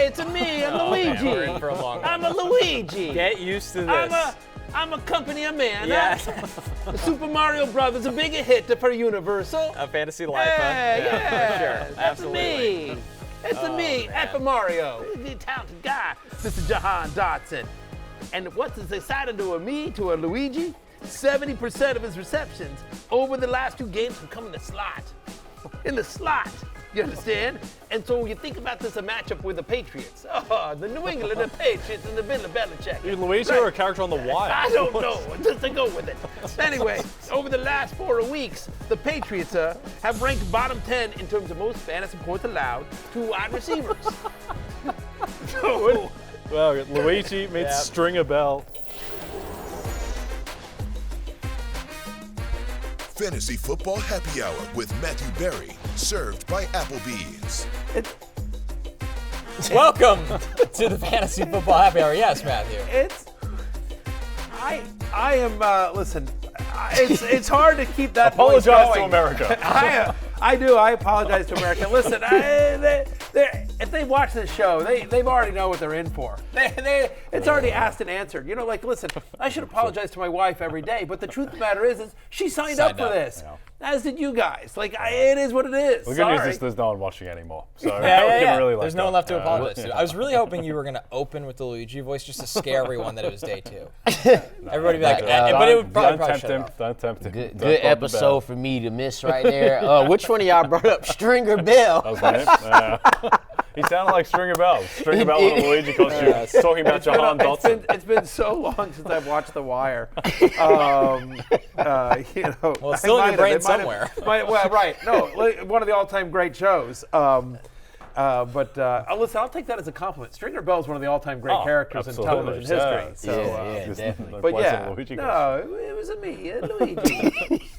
It's me, I'm Luigi. We're in for a long one. I'm a Luigi. Get used to this. I'm a company of man. Yes. The Super Mario Brothers, a big hit for Universal. A fantasy life, Yeah, for sure. That's Absolutely. me. It's me, F Mario. The talented guy, Mr. Jahan Dotson. And what's as exciting to a Luigi? 70% of his receptions over the last 2 games have come in the slot. In the slot. You understand? And so you think about this, a matchup with the Patriots. Oh, the New England Patriots and the Bill Belichick. Dude, Luigi or a character on The Wire? I don't know. Just to go with it. Anyway, over the last 4 weeks, the Patriots have ranked bottom 10 in terms of most fantasy points allowed to wide receivers. So, Well, Luigi meets Stringer Bell. Fantasy Football Happy Hour with Matthew Berry, served by Applebee's. Welcome to the Fantasy Football Happy Hour. Yes, Matthew. I am, listen, it's hard to keep that voice Apologize to going. America. I do. I apologize to America. Listen, if they watch this show, they've already know what they're in for. It's already asked and answered. You know, like, listen, I should apologize to my wife every day, but the truth of the matter is she signed up for this. Yeah. As did you guys. Like, it is what it is. The good news is there's no one watching anymore. So Yeah. Really There's no one left to apologize to. I was really hoping you were going to open with the Luigi voice just to scare everyone that it was day 2. Everybody would be like, but it would probably shut it off. Don't tempt him. Good episode for me to miss right there. Which one of y'all brought up Stringer Bell? That was my name. He sounded like Stringer Bell. Stringer Bell in a Luigi costume, talking about Jahan Dotson. It's been so long since I've watched The Wire. Well, it's still in your brain somewhere. Well, right. No, one of the all-time great shows. Listen, I'll take that as a compliment. Stringer Bell is one of the all-time great characters in television history. So, definitely. But it was me, Luigi.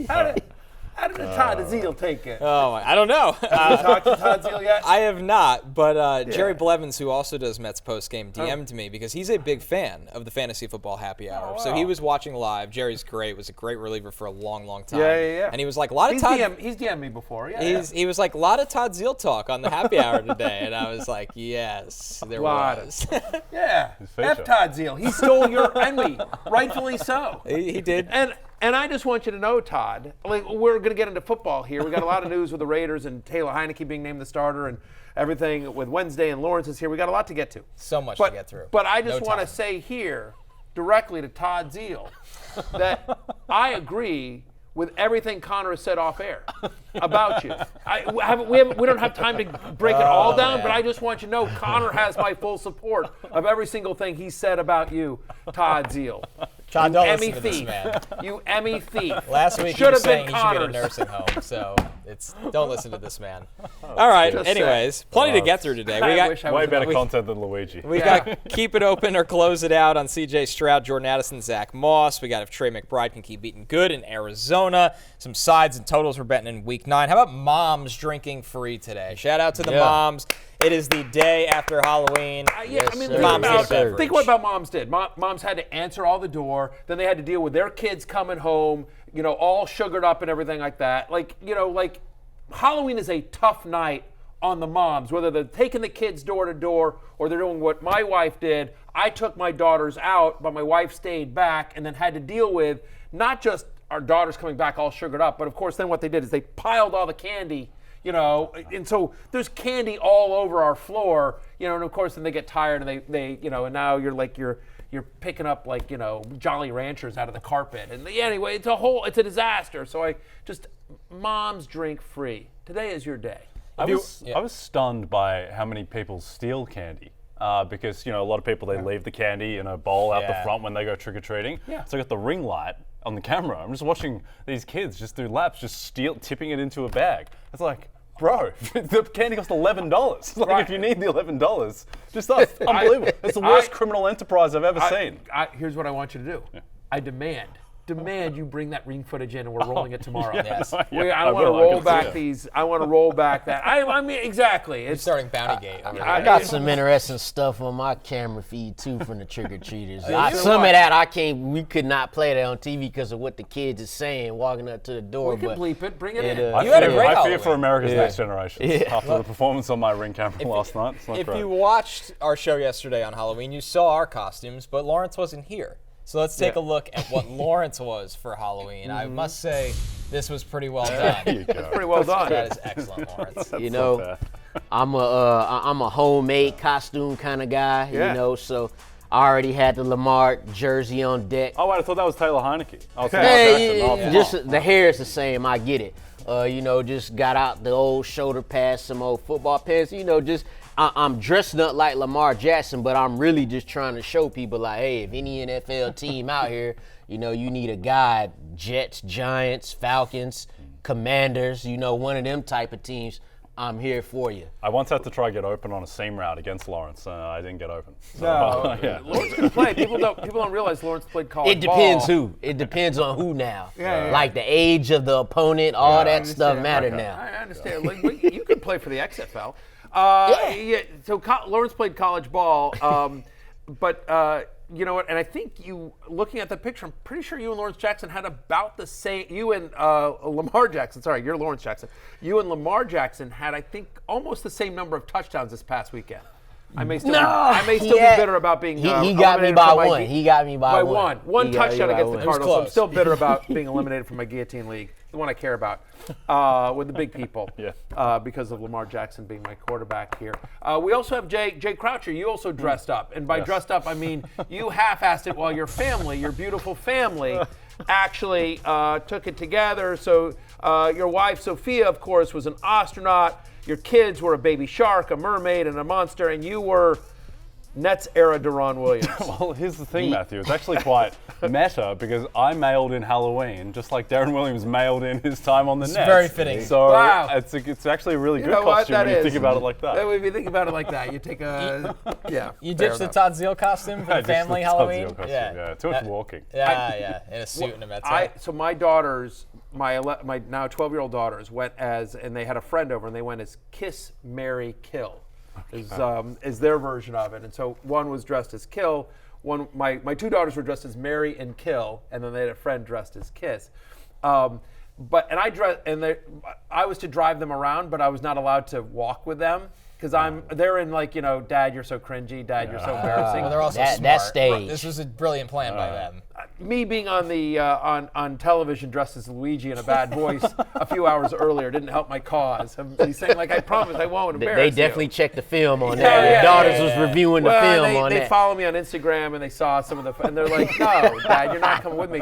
How did Todd Zeal take it? Oh, I don't know. Have you talked to Todd Zeal yet? I have not, but Jerry Blevins, who also does Mets postgame, DM'd me because he's a big fan of the Fantasy Football Happy Hour. So he was watching live. Jerry's great. Was a great reliever for a long, long time. Yeah. And he was like, a lot of Todd. He's DM'd me before. He was like, a lot of Todd Zeal talk on the Happy Hour today, and I was like, yes, there was. Yeah. F Todd Zeal. He stole your envy, rightfully so. He did. And I just want you to know, Todd, like, we're going to get into football here. We got a lot of news with the Raiders and Taylor Heinicke being named the starter and everything with Wednesday, and Lawrence is here. We got a lot to get to. So much to get through. But I just want to say here, directly to Todd Zeal, that I agree with everything Connor has said off air about you. We don't have time to break it all down, but I just want you to know Connor has my full support of every single thing he said about you, Todd Zeal. Todd, don't listen Emmy to thief. this man. You Emmy thief. Last week he was saying he should be in a nursing home, so don't listen to this man. All right, anyways, plenty to get through today. We got way better content than Luigi. We got Keep It Open or Close It Out on CJ Stroud, Jordan Addison, Zack Moss. We got if Trey McBride can keep Eatin Good in Arizona. Some sides and totals we're betting in Week 9. How about moms drinking free today? Shout out to the moms. It is the day after Halloween. Think what about moms did. Moms had to answer all the door. Then they had to deal with their kids coming home, all sugared up and everything like that. Like Halloween is a tough night on the moms, whether they're taking the kids door to door or they're doing what my wife did. I took my daughters out, but my wife stayed back and then had to deal with not just our daughters coming back all sugared up, but of course then what they did is they piled all the candy, and so there's candy all over our floor, and of course then they get tired and they and now you're picking up Jolly Ranchers out of the carpet. And anyway, it's a disaster. So moms drink free. Today is your day. I was stunned by how many people steal candy. Because, a lot of people, they leave the candy in a bowl out the front when they go trick-or-treating. Yeah. So I got the ring light on the camera. I'm just watching these kids just do laps, just tipping it into a bag. It's like, bro, the candy costs $11. Like, if you need the $11, that's unbelievable. It's the worst criminal enterprise I've ever seen. Here's what I want you to do. Yeah. I demand demand you bring that ring footage in and we're rolling it tomorrow. Yes. I want to roll back these. I want to roll back that. I mean, exactly. It's starting Bounty Gate. I got some interesting stuff on my camera feed too from the trick or treaters. you Some what? of that we could not play that on TV because of what the kids are saying walking up to the door. We can but bleep it. Bring it in. You had a great I fear Halloween. for America's next generation after the performance on my ring camera last night. It's not If great. you watched our show yesterday on Halloween, you saw our costumes, but Lawrence wasn't here. So let's take a look at what Lawrence was for Halloween. I must say, this was pretty well done. There you go. Pretty well done. That is excellent, Lawrence. You know, I'm a homemade costume kind of guy. Yeah. You know, so I already had the Lamar jersey on deck. Oh, wait, I thought that was Taylor Heinicke. Oh, it's Hey, Lamar Jackson. just the hair is the same. I get it. You know, just got out the old shoulder pads, some old football pants. You know, just I'm dressing up like Lamar Jackson, but I'm really just trying to show people like, hey, if any NFL team out here, you know, you need a guy, Jets, Giants, Falcons, Commanders, you know, one of them type of teams, I'm here for you. I once had to try get open on a seam route against Lawrence. I didn't get open. So, yeah. Lawrence can play. People don't realize Lawrence played college It depends ball. who. It depends on who now. Yeah. Like the age of the opponent, all I that stuff understand. matter Okay. now. I understand. Like, you can play for the XFL. Yeah. So Lawrence played college ball, but you know what? And I think looking at the picture, I'm pretty sure you and Lawrence Jackson had about the same. You and Lamar Jackson. Sorry, you're Lawrence Jackson. You and Lamar Jackson had, I think, almost the same number of touchdowns this past weekend. I may still be bitter about being. He got me eliminated by from my one. He got me by one. One He got me touchdown by against one. the Cardinals. So I'm close. still bitter about being eliminated from my guillotine league, the one I care about, with the big people. Because of Lamar Jackson being my quarterback here. We also have Jay Croucher. You also dressed up, and by dressed up I mean you half-assed it while your family, your beautiful family, actually took it together. So your wife Sophia, of course, was an astronaut. Your kids were a baby shark, a mermaid, and a monster, and you were Nets era Deron Williams. Well, here's the thing, Matthew. It's actually quite meta because I mailed in Halloween just like Darren Williams mailed in his time on the Nets. very fitting. So Wow. it's actually a really good know what? costume That when you is. think about it like that. If you think about it like that, you take a You fair ditched the enough. Todd Zeal costume for the Just the family Todd Halloween? Zeal costume, yeah. Too much walking. Yeah, in a suit and a Mets hat. So my daughters, my now 12-year-old daughters went and they had a friend over and they went as Kiss, Marry, Kill. Is their version of it. And so one was dressed as Kill. My two daughters were dressed as Marry and Kill, and then they had a friend dressed as Kiss. I was to drive them around, but I was not allowed to walk with them because they're in like, you know, Dad, you're so cringy. Dad, you're so embarrassing. Well, they're also That smart. stage. This was a brilliant plan by them. Me being on the on television dressed as Luigi in a bad voice a few hours earlier didn't help my cause. He's saying like, I promise I won't embarrass They you. definitely checked the film on Yeah, that. yeah, Your daughters yeah, was yeah. reviewing the Well, film on they that. follow me on Instagram and they saw some of the, and they're like, no, Dad, you're not coming with me.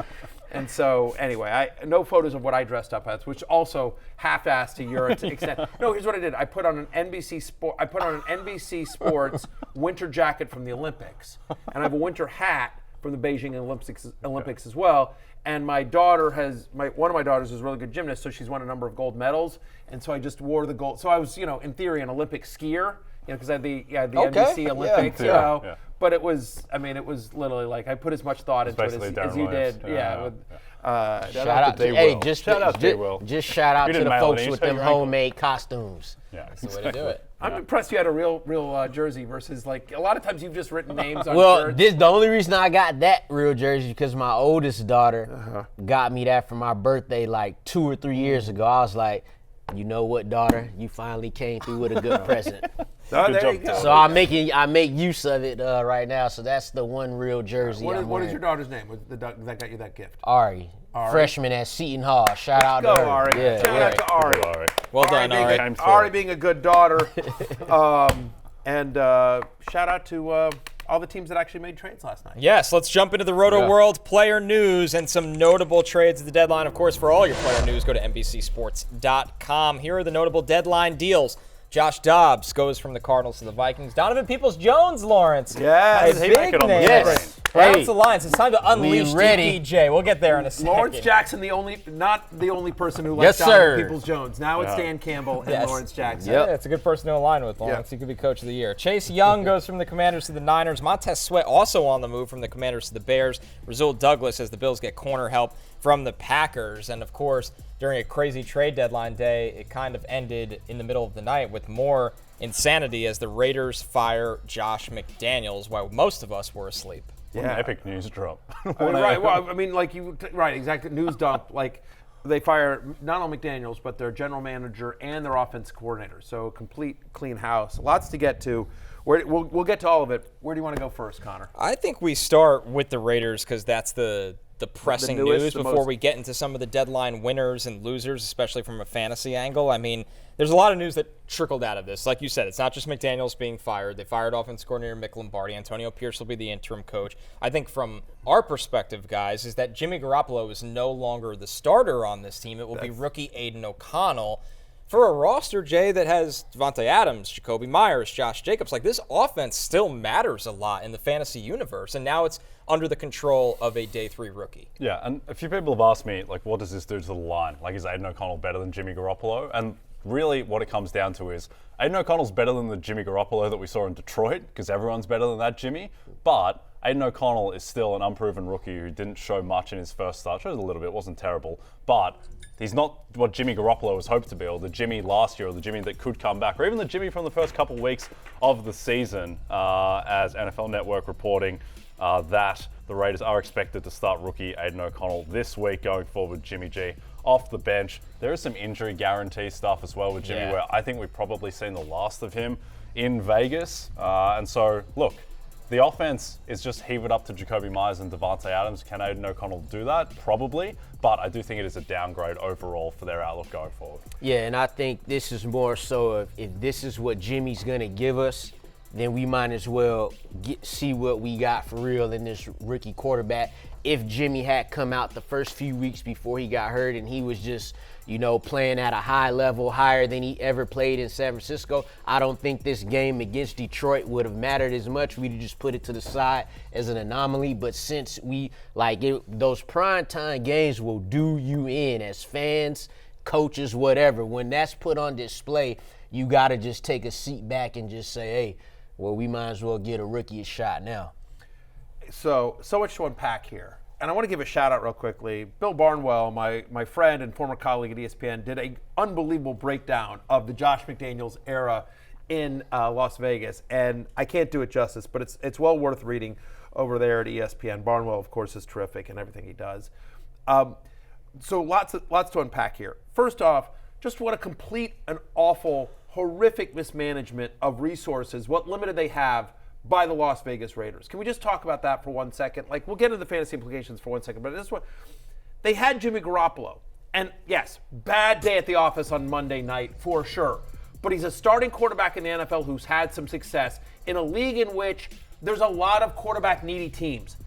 And so anyway, no photos of what I dressed up as, which also half-assed to your extent. No, here's what I did. I put on an NBC Sports winter jacket from the Olympics, and I have a winter hat from the Beijing Olympics as well. And my daughter one of my daughters is a really good gymnast, so she's won a number of gold medals. And so I just wore the gold. So I was, you know, in theory, an Olympic skier, you know, because I had the NBC Olympics, you know. Yeah. But it was literally like I put as much thought into it basically as Darren you Williams. did. Yeah. Shout out to Will. Shout out to Will. Just shout out You to didn't the mail it folks in, you with said them your ankle. homemade costumes. Yeah, That's the way to do it. I'm impressed you had a real jersey versus like a lot of times you've just written names on Well, shirts. the only reason I got that real jersey because my oldest daughter got me that for my birthday like 2 or 3 years ago. I was like, you know what, daughter? You finally came through with a good present. Oh, Good there job, you go. Tim. So I make use of it right now. So that's the one real jersey. What I'm is wearing. your daughter's name? That got you that gift? Ari. Freshman at Seton Hall. Shout out Go, to her. Ari. Yeah, Shout out to Ari. All right. Well done, being Ari. a- Ari being a good daughter. And shout out to all the teams that actually made trades last night. Yes, let's jump into the Rotoworld Player news and some notable trades at the deadline. Of course, for all your player news, go to NBCSports.com. Here are the notable deadline deals. Josh Dobbs goes from the Cardinals to the Vikings. Donovan Peoples-Jones, Lawrence. Yes. How did he make it on the name. screen? Browns Alliance. It's time to unleash DPJ. We'll get there in a second. Lawrence Jackson, not the only person who left out Peoples-Jones. Now it's Dan Campbell and Lawrence Jackson. Yeah, it's a good person to align with, Lawrence. He could be Coach of the Year. Chase Young goes from the Commanders to the Niners. Montez Sweat also on the move from the Commanders to the Bears. Rasul Douglas as the Bills get corner help from the Packers. And, of course, during a crazy trade deadline day, it kind of ended in the middle of the night with more insanity as the Raiders fire Josh McDaniels while most of us were asleep. What an epic news drop. Right. Well, I mean, like right, exactly. News dump. Like they fire not only McDaniels, but their general manager and their offense coordinator. So complete clean house. Lots to get to. We'll get to all of it. Where do you want to go first, Connor? I think we start with the Raiders because that's the pressing news before we get into some of the deadline winners and losers, especially from a fantasy angle. I mean, there's a lot of news that trickled out of this. Like you said, it's not just McDaniels being fired. They fired offense coordinator Mick Lombardi. Antonio Pierce will be the interim coach. I think from our perspective, guys, is that Jimmy Garoppolo is no longer the starter on this team. It will be rookie Aiden O'Connell. For a roster, Jay, that has Devontae Adams, Jakobi Meyers, Josh Jacobs, like this offense still matters a lot in the fantasy universe, and now it's under the control of a day 3 rookie. Yeah, and a few people have asked me, like, what does this do to the line? Like, is Aiden O'Connell better than Jimmy Garoppolo? And really what it comes down to is Aiden O'Connell's better than the Jimmy Garoppolo that we saw in Detroit, because everyone's better than that Jimmy, but Aiden O'Connell is still an unproven rookie who didn't show much in his first start. Showed a little bit, wasn't terrible, but he's not what Jimmy Garoppolo was hoped to be, or the Jimmy last year, or the Jimmy that could come back, or even the Jimmy from the first couple weeks of the season, as NFL Network reporting that the Raiders are expected to start rookie Aiden O'Connell this week going forward, Jimmy G off the bench. There is some injury guarantee stuff as well with Jimmy, where I think we've probably seen the last of him in Vegas. And so, look, the offense is just heaved up to Jakobi Meyers and Devontae Adams. Can Aiden O'Connell do that? Probably. But I do think it is a downgrade overall for their outlook going forward. Yeah, and I think this is more so of if this is what Jimmy's going to give us, then we might as well see what we got for real in this rookie quarterback. If Jimmy had come out the first few weeks before he got hurt and he was just, playing at a high level, higher than he ever played in San Francisco, I don't think this game against Detroit would have mattered as much. We'd just put it to the side as an anomaly. But since those primetime games will do you in as fans, coaches, whatever. When that's put on display, you got to just take a seat back and just say, hey, well, we might as well get a rookie a shot now. So much to unpack here. And I want to give a shout out real quickly. Bill Barnwell, my friend and former colleague at ESPN, did an unbelievable breakdown of the Josh McDaniels era in Las Vegas. And I can't do it justice, but it's well worth reading over there at ESPN. Barnwell, of course, is terrific in everything he does. So lots to unpack here. First off, just what a complete and awful, horrific mismanagement of resources, what limited they have by the Las Vegas Raiders. Can we just talk about that for 1 second? Like, we'll get into the fantasy implications for 1 second, but this is what they had: Jimmy Garoppolo. And yes, bad day at the office on Monday night for sure. But he's a starting quarterback in the NFL who's had some success in a league in which there's a lot of quarterback needy teams.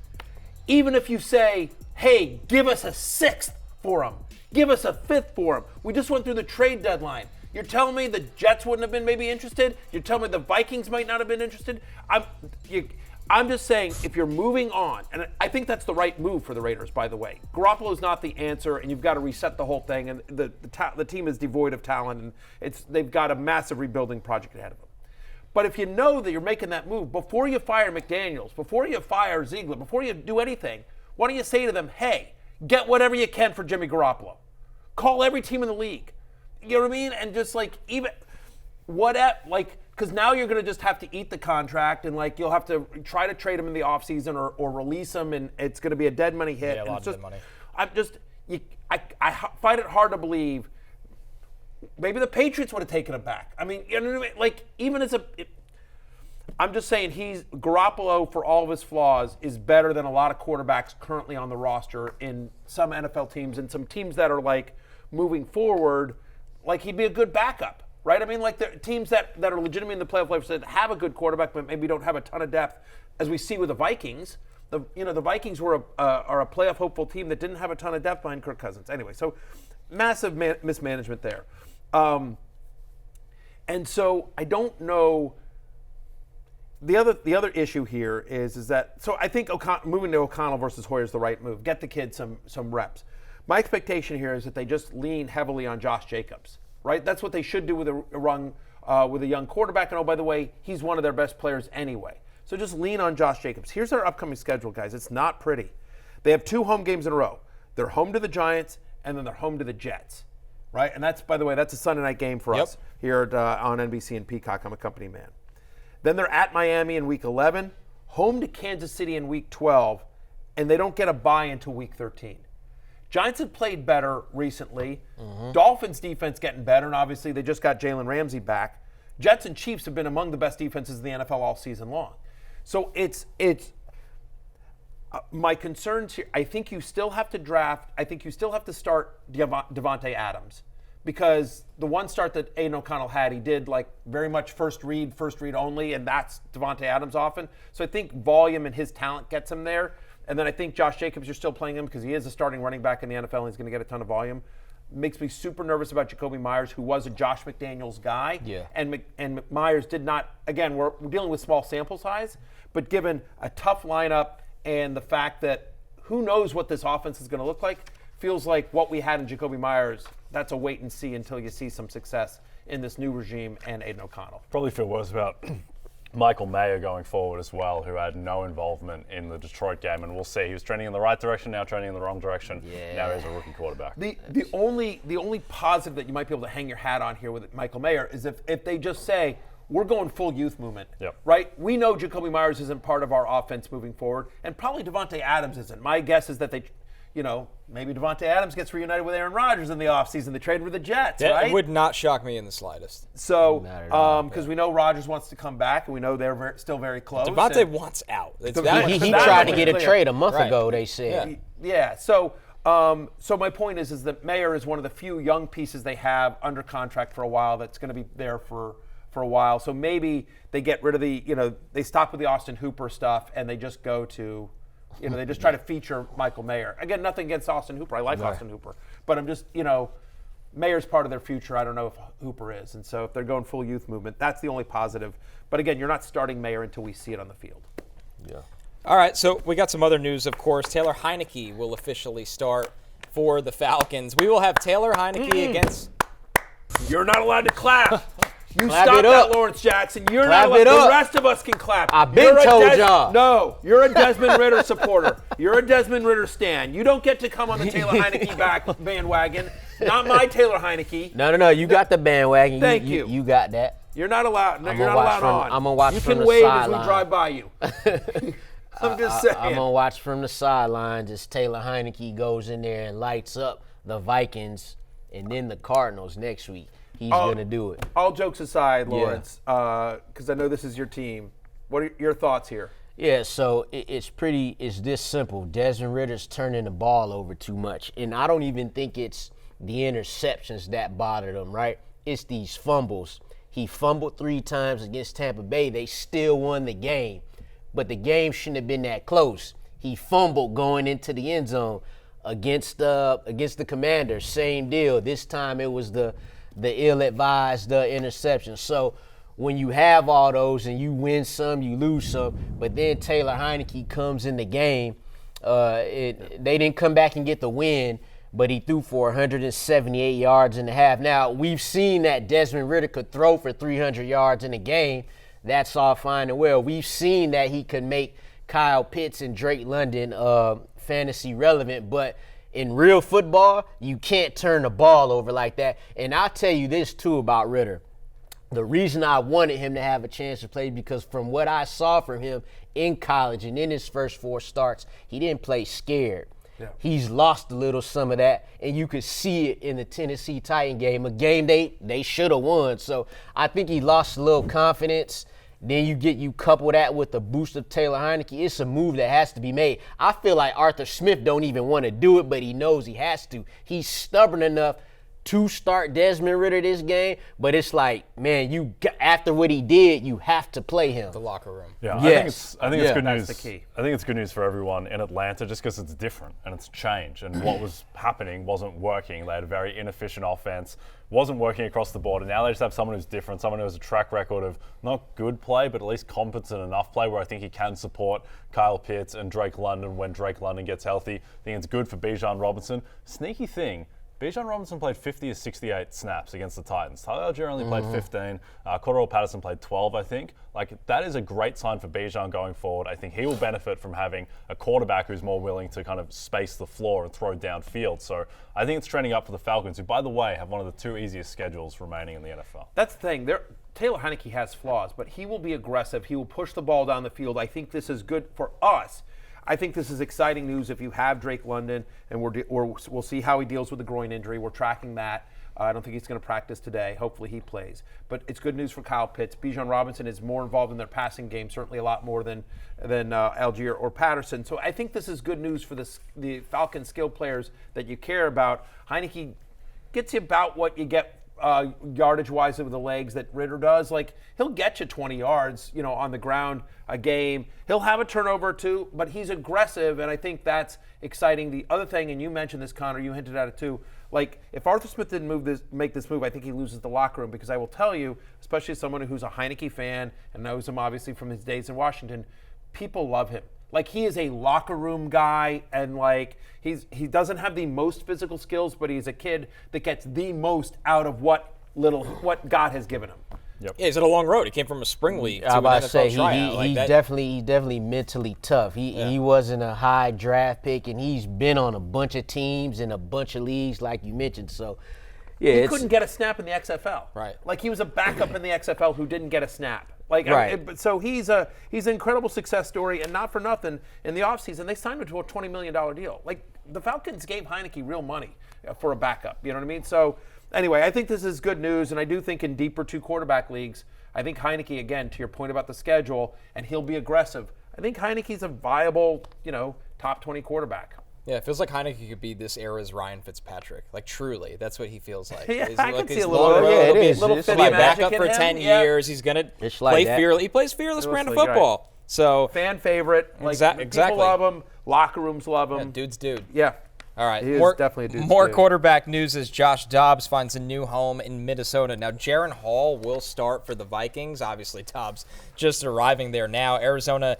Even if you say, hey, give us a 6th for him, give us a 5th for him. We just went through the trade deadline. You're telling me the Jets wouldn't have been maybe interested? You're telling me the Vikings might not have been interested? I'm just saying, if you're moving on, and I think that's the right move for the Raiders, by the way. Garoppolo's not the answer, and you've got to reset the whole thing, and the team is devoid of talent, and they've got a massive rebuilding project ahead of them. But if you know that you're making that move, before you fire McDaniels, before you fire Ziegler, before you do anything, why don't you say to them, hey, get whatever you can for Jimmy Garoppolo. Call every team in the league. You know what I mean? And just because now you're going to just have to eat the contract, and you'll have to try to trade him in the offseason or release him, and it's going to be a dead money hit. Yeah, a lot of dead money. I find it hard to believe. Maybe the Patriots would have taken him back. I mean, you know what I mean? I'm just saying Garoppolo, for all of his flaws, is better than a lot of quarterbacks currently on the roster in some NFL teams and some teams that are moving forward. He'd be a good backup, right? I mean, the teams that are legitimately in the playoff that have a good quarterback but maybe don't have a ton of depth, as we see with the Vikings. The Vikings are a playoff hopeful team that didn't have a ton of depth behind Kirk Cousins. Anyway, so massive mismanagement there. And so I don't know. the other issue here is that, so I think moving to O'Connell versus Hoyer is the right move. Get the kid some reps. My expectation here is that they just lean heavily on Josh Jacobs, right? That's what they should do with a young quarterback. And oh, by the way, he's one of their best players anyway. So just lean on Josh Jacobs. Here's their upcoming schedule, guys. It's not pretty. They have 2 home games in a row. They're home to the Giants, and then they're home to the Jets, right? And that's, by the way, that's a Sunday night game for us here on NBC and Peacock. I'm a company man. Then they're at Miami in Week 11, home to Kansas City in Week 12, and they don't get a bye into Week 13. Giants have played better recently. Dolphins defense getting better, and obviously they just got Jalen Ramsey back. Jets and Chiefs have been among the best defenses in the NFL all season long. So it's my concerns here. I think you still have to draft. I think you still have to start Devontae Adams, because the one start that Aiden O'Connell had, he did like very much first read only, and that's Devontae Adams often. So I think volume and his talent gets him there. And then I think Josh Jacobs, you're still playing him because he is a starting running back in the NFL and he's going to get a ton of volume. Makes me super nervous about Jakobi Meyers, who was a Josh McDaniels guy. Yeah. And Myers did not, again, we're dealing with small sample size, but given a tough lineup and the fact that who knows what this offense is going to look like, feels like what we had in Jakobi Meyers, that's a wait and see until you see some success in this new regime and Aiden O'Connell. Probably feel worse about Michael Mayer going forward as well, who had no involvement in the Detroit game, and we'll see. He was trending in the right direction, now trending in the wrong direction. Yeah. Now he's a rookie quarterback. The only positive that you might be able to hang your hat on here with Michael Mayer is if they just say, we're going full youth movement, right? We know Jakobi Meyers isn't part of our offense moving forward, and probably Devontae Adams isn't. My guess is that they, maybe Devontae Adams gets reunited with Aaron Rodgers in the offseason. They trade with the Jets, right? It would not shock me in the slightest. So, because we know Rodgers wants to come back, and we know they're still very close. Devontae wants out. He tried to get a trade a month ago, they said. Yeah. So my point is that Mayer is one of the few young pieces they have under contract for a while that's going to be there for a while. So maybe they get rid of they stop with the Austin Hooper stuff and they just go to, they just try to feature Michael Mayer. Again, nothing against Austin Hooper. I like Austin Hooper. But I'm just, Mayer's part of their future. I don't know if Hooper is. And so if they're going full youth movement, that's the only positive. But again, you're not starting Mayer until we see it on the field. Yeah. All right, so we got some other news, of course. Taylor Heinicke will officially start for the Falcons. We will have Taylor Heinicke against... You're not allowed to clap. You Clap stop it that, up. Lawrence Jackson. You're Clap not allowed. it up. The rest of us can clap. I've been told y'all. No, you're a Desmond Ritter supporter. You're a Desmond Ritter stan. You don't get to come on the Taylor Heinicke bandwagon. Not my Taylor Heinicke. No. You got the bandwagon. Thank you. You got that. You're not allowed. No, I'm you're gonna not watch allowed from- on. I'm gonna watch You from can the wave as sideline. we drive by you. I'm just saying. I'm gonna watch from the sidelines as Taylor Heinicke goes in there and lights up the Vikings and then the Cardinals next week. He's gonna do it. All jokes aside, Lawrence, because I know this is your team. What are your thoughts here? Yeah, so it's this simple. Desmond Ritter's turning the ball over too much. And I don't even think it's the interceptions that bothered him, right? It's these fumbles. He fumbled 3 times against Tampa Bay. They still won the game. But the game shouldn't have been that close. He fumbled going into the end zone against the Commanders. Same deal. This time it was the ill-advised interception. So when you have all those and you win some, you lose some, but then Taylor Heinicke comes in the game, they didn't come back and get the win, but he threw for 178 yards in the half. Now, we've seen that Desmond Ritter could throw for 300 yards in a game. That's all fine and well. We've seen that he could make Kyle Pitts and Drake London fantasy relevant, but in real football, you can't turn the ball over like that. And I'll tell you this, too, about Ritter. The reason I wanted him to have a chance to play because from what I saw from him in college and in his first 4 starts, he didn't play scared. Yeah. He's lost a little some of that, and you could see it in the Tennessee Titan game, a game they should have won. So I think he lost a little confidence. Then you couple that with the boost of Taylor Heinicke. It's a move that has to be made. I feel like Arthur Smith don't even want to do it, but he knows he has to. He's stubborn enough to start Desmond Ridder this game, but it's like, man, after what he did, you have to play him. The locker room. Yeah, Yes. I think it's good That's news. the key. I think it's good news for everyone in Atlanta just because it's different and it's change. And what was happening wasn't working. They had a very inefficient offense, wasn't working across the board. And now they just have someone who's different, someone who has a track record of not good play, but at least competent enough play where I think he can support Kyle Pitts and Drake London when Drake London gets healthy. I think it's good for Bijan Robinson. Sneaky thing. Bijan Robinson played 50 of 68 snaps against the Titans. Tyler Algier only played 15. Cordell Patterson played 12, I think. Like, that is a great sign for Bijan going forward. I think he will benefit from having a quarterback who's more willing to kind of space the floor and throw downfield. So I think it's trending up for the Falcons, who, by the way, have one of the 2 easiest schedules remaining in the NFL. That's the thing. Taylor Heinicke has flaws, but he will be aggressive. He will push the ball down the field. I think this is good for us. I think this is exciting news if you have Drake London, and we'll see how he deals with the groin injury. We're tracking that. I don't think he's going to practice today. Hopefully he plays. But it's good news for Kyle Pitts. Bijan Robinson is more involved in their passing game, certainly a lot more than Algier or Patterson. So I think this is good news for the Falcons skill players that you care about. Heinicke gets you about what you get yardage-wise with the legs that Ridder does. Like, he'll get you 20 yards, on the ground a game. He'll have a turnover or 2, but he's aggressive, and I think that's exciting. The other thing, and you mentioned this, Connor, you hinted at it too, like, if Arthur Smith didn't make this move, I think he loses the locker room, because I will tell you, especially as someone who's a Heinicke fan and knows him obviously from his days in Washington, people love him. Like, he is a locker room guy, and like he doesn't have the most physical skills, but he's a kid that gets the most out of what God has given him. Yep. Yeah, he's had a long road. He came from a spring league to I'm an about to NFL say tryout. he's definitely mentally tough. He wasn't a high draft pick, and he's been on a bunch of teams in a bunch of leagues, like you mentioned. So, yeah, he couldn't get a snap in the XFL. Right. Like, he was a backup in the XFL who didn't get a snap. Like, right. So he's an incredible success story, and not for nothing. In the offseason, they signed him to a $20 million deal. Like, the Falcons gave Heinicke real money for a backup. You know what I mean? So, anyway, I think this is good news, and I do think in deeper 2 quarterback leagues, I think Heinicke, again, to your point about the schedule, and he'll be aggressive. I think Heinicke's a viable, top 20 quarterback. Yeah, it feels like Heinicke could be this era's Ryan Fitzpatrick. Like, truly, that's what he feels like. Yeah, He's, I like, can see he's a little long bit. road, Yeah, it he'll be is. a little It's fit like backup magic for in 10 him. Yeah. years. He's gonna It's like play that. fearless. He plays fearless brand of Fearlessly, right. football. So Fan favorite. Like, Exactly. people love him. Locker rooms love him. dude's dude. Yeah. All right, He is definitely a dude's more dude. quarterback news as Josh Dobbs finds a new home in Minnesota. Now, Jaren Hall will start for the Vikings. Obviously, Dobbs just arriving there now. Arizona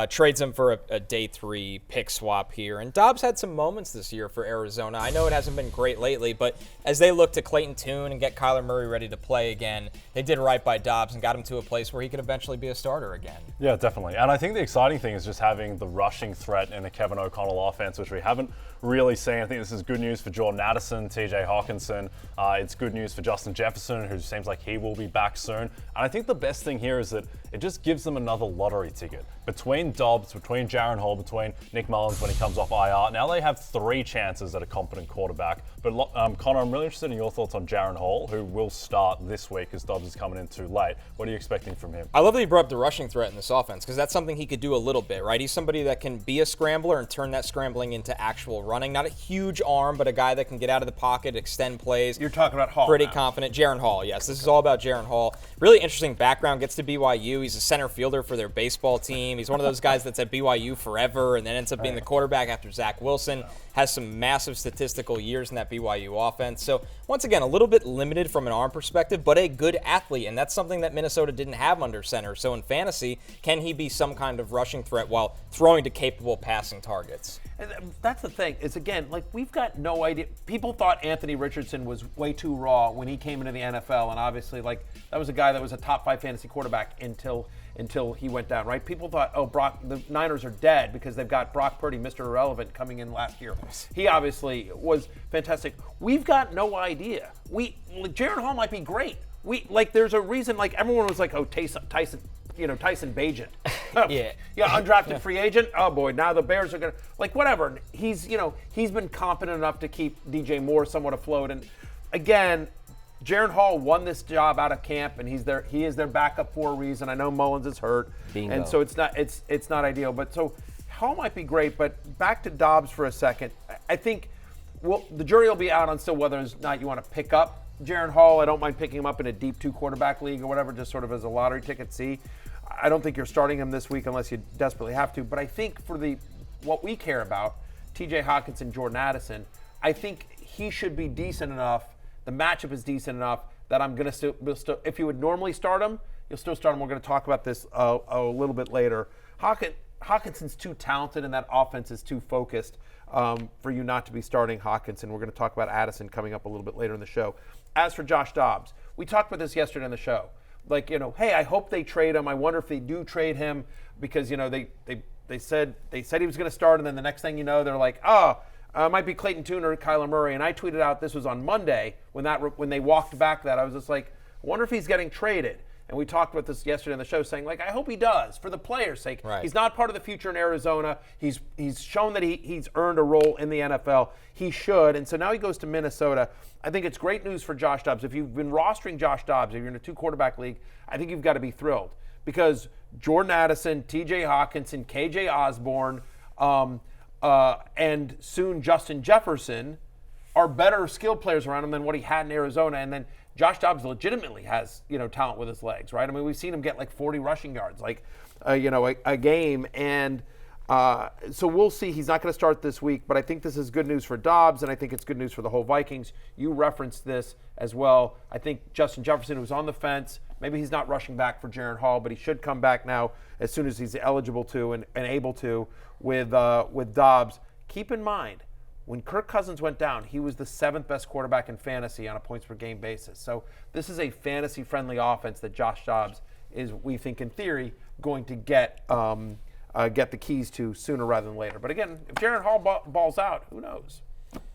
trades him for a day 3 pick swap here. And Dobbs had some moments this year for Arizona. I know it hasn't been great lately, but as they look to Clayton Tune and get Kyler Murray ready to play again, they did right by Dobbs and got him to a place where he could eventually be a starter again. Yeah, definitely. And I think the exciting thing is just having the rushing threat in a Kevin O'Connell offense, which we haven't really seen. I think this is good news for Jordan Addison, TJ Hawkinson. It's good news for Justin Jefferson, who seems like he will be back soon. And I think the best thing here is that it just gives them another lottery ticket. Between Dobbs, between Jaren Hall, between Nick Mullins when he comes off IR, now they have 3 chances at a competent quarterback. But Connor, I'm really interested in your thoughts on Jaren Hall, who will start this week as Dobbs is coming in too late. What are you expecting from him? I love that he brought up the rushing threat in this offense because that's something he could do a little bit, right? He's somebody that can be a scrambler and turn that scrambling into actual running. Not a huge arm, but a guy that can get out of the pocket, extend plays. You're talking about Hall. Pretty now. confident. Jaren Hall, yes. This is all about Jaren Hall. Really interesting background. Gets to BYU. He's a center fielder for their baseball team. He's one of those guys that's at BYU forever and then ends up being the quarterback after Zach Wilson. Has some massive statistical years in that BYU offense. So, once again, a little bit limited from an arm perspective, but a good athlete, and that's something that Minnesota didn't have under center. So, in fantasy, can he be some kind of rushing threat while throwing to capable passing targets? And that's the thing, is again, like, we've got no idea. People thought Anthony Richardson was way too raw when he came into the NFL, and obviously, like, that was a guy that was a top 5 fantasy quarterback until he went down, right? People thought, the Niners are dead because they've got Brock Purdy, Mr. Irrelevant, coming in last year. He obviously was fantastic. We've got no idea. Jaren Hall might be great. There's a reason, like, everyone was like, Tyson Bagent. Yeah, undrafted free agent. Oh boy, now the Bears are gonna, like, whatever. He's been competent enough to keep DJ Moore somewhat afloat. And again, Jaren Hall won this job out of camp, and he is their backup for a reason. I know Mullins is hurt, Bingo. and so it's not ideal. But so Hall might be great. But back to Dobbs for a second. I think the jury will be out on still whether or not you want to pick up Jaren Hall. I don't mind picking him up in a deep 2-quarterback league or whatever, just sort of as a lottery ticket. I don't think you're starting him this week unless you desperately have to. But I think for what we care about, T.J. Hopkins and Jordan Addison, I think he should be decent enough. The matchup is decent enough that I'm going to still, if you would normally start him, you'll still start him. We're going to talk about this a little bit later. Hawkinson's too talented and that offense is too focused for you not to be starting Hawkinson. We're going to talk about Addison coming up a little bit later in the show. As for Josh Dobbs, we talked about this yesterday on the show. Like, hey, I hope they trade him. I wonder if they do trade him because, they said he was going to start, and then the next thing you know, they're like, it might be Clayton Tune or Kyler Murray. And I tweeted out, this was on Monday, when they walked back that, I was just like, I wonder if he's getting traded. And we talked about this yesterday on the show, saying, like, I hope he does for the players' sake. Right. He's not part of the future in Arizona. He's shown that he's earned a role in the NFL. He should. And so now he goes to Minnesota. I think it's great news for Josh Dobbs. If you've been rostering Josh Dobbs, if you're in a 2-quarterback league, I think you've got to be thrilled because Jordan Addison, T.J. Hawkinson, K.J. Osborne, and soon Justin Jefferson are better skill players around him than what he had in Arizona. And then Josh Dobbs legitimately has, talent with his legs, right? I mean, we've seen him get like 40 rushing yards, a game. And so we'll see. He's not going to start this week, but I think this is good news for Dobbs, and I think it's good news for the whole Vikings. You referenced this as well. I think Justin Jefferson was on the fence. Maybe he's not rushing back for Jaren Hall, but he should come back now as soon as he's eligible to and able to with Dobbs. Keep in mind, when Kirk Cousins went down, he was the 7th best quarterback in fantasy on a points-per-game basis. So this is a fantasy-friendly offense that Josh Dobbs is, we think, in theory, going to get the keys to sooner rather than later. But again, if Jaren Hall balls out, who knows?